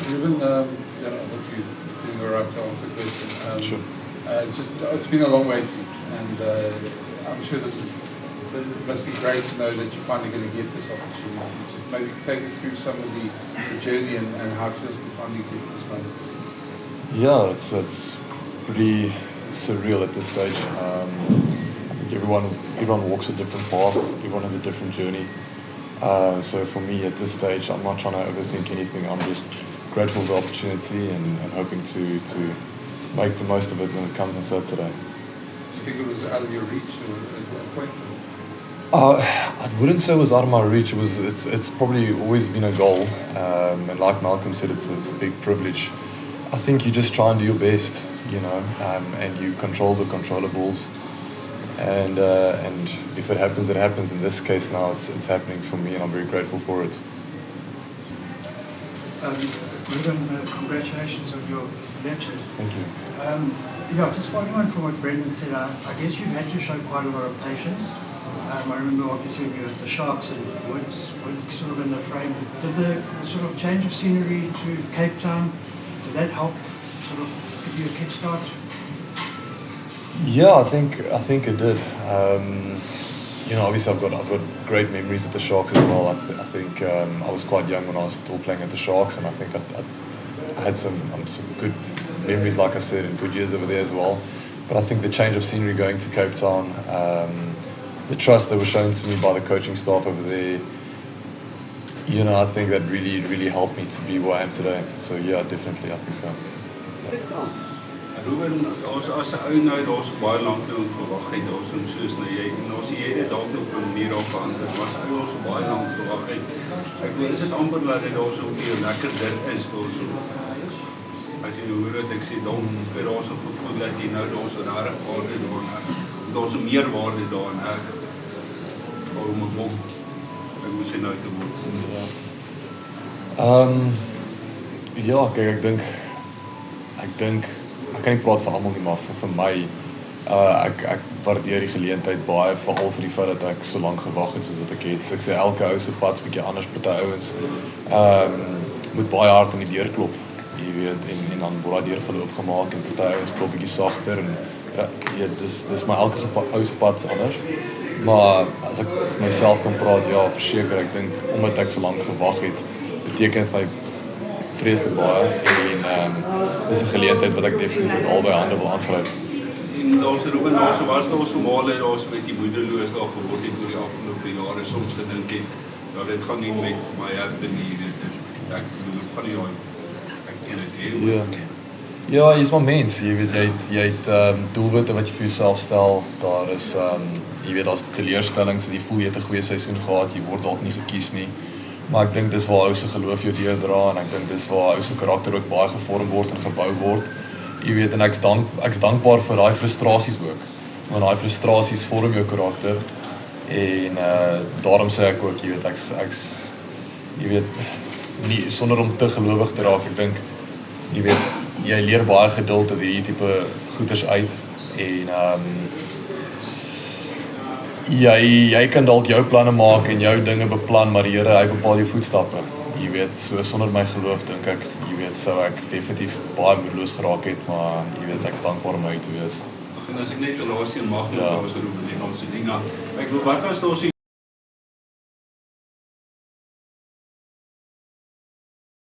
Ruben, yeah, I hope you're doing all right to answer the question. Sure. It's been a long wait for you, and I'm sure it must be great to know that you're finally going to get this opportunity. Just maybe take us through some of the journey and how it feels to finally get this moment. Yeah, it's pretty surreal at this stage. I think everyone walks a different path. Everyone has a different journey. So for me at this stage, I'm not trying to overthink anything. I'm just grateful for the opportunity and hoping to make the most of it when it comes on Saturday. Do you think it was out of your reach or at a point? I wouldn't say it was out of my reach. It's probably always been a goal, and like Malcolm said, it's a big privilege. I think you just try and do your best, and you control the controllables. And if it happens, it happens. In this case now, it's happening for me, and I'm very grateful for it. Ruben, congratulations on your selection. Thank you. Just following on from what Brendan said, I guess you had to show quite a lot of patience. I remember obviously when you were at the Sharks and weren't sort of in the frame. Did the sort of change of scenery to Cape Town, did that help sort of give you a kickstart? Yeah, I think it did. Obviously I've got great memories at the Sharks as well. I think I was quite young when I was still playing at the Sharks, and I think I had some good memories, like I said, and good years over there as well. But I think the change of scenery going to Cape Town, the trust that was shown to me by the coaching staff over there, I think that really helped me to be where I am today. So yeah, definitely, I think so. Yeah. Ruben, as 'n ou nou daar's baie lank toe verwag het, daar's soos jy het dalk nog 'n manier op geantwoord, maar as ou ons baie lank verwag het. Ek weet is dit amper dat dit daar so vir jou lekker dit is daarso. As jy hoor wat ek sê, dan vir ons gevoel dat jy nou daar's regtig waarde daar's meer waarde daarin reg om 'n bom. Ek moet sê nou te word. Ja, kyk, ek dink ek kan nie praat vir almal nie, maar vir my ek waardeer die geleentheid baie, veral vir die feit dat ek so lank gewag het soos wat ek het. So ek sê elke ou se pad's bietjie anders, party ouens moet baie hard aan die deur klop, jy weet, en dan word daai deur vir hulle oopgemaak en party ouens klop bietjie sagter en dis maar elke ou se pad's anders. Maar as ek vir myself kan praat, ja, verseker, ek dink omdat ek so lank gewag het, beteken dit vir my vreeslik baie en dis 'n geleentheid wat ek definitief met albei hande wil aangryp. En daar's Ruben, was daar so male daar's 'n bietjie moedeloos daar geword het oor die afgelope jare, soms gedink het dat dit gaan nie met my happen nie. Ek van die ek ken dit. Ja, jy's maar mens, jy weet, jy het doelwitte wat jy vir jouself stel. Daar is jy weet, daar's teleurstellings as jy voel jy het 'n goeie seisoen gehad, jy word dalk nie gekies nie. Maar ek dink dis waar ou se geloof jou deurdra en ek dink dis waar ou se karakter ook baie gevorm word en gebou word. Jy weet, en ek's dankbaar vir daai frustrasies ook. Want daai frustrasies vorm jou karakter en daarom sê ek ook, jy weet, ek's jy weet, nie sonder om te gelowig te raak. Ek dink jy weet, jy leer baie geduld uit hierdie tipe goeters uit en jy kan dalk jou planne maak en jou dinge beplan, maar die Here, hy bepaal jou voetstappe. Jy weet, so sonder my geloof dink ek, jy weet, sou ek definitief baie moedeloos geraak het, maar jy weet, ek's dankbaar om uit te wees. En as ek net die laaste een mag, dan was Ruben en ons Dina. Ek wil wat was daar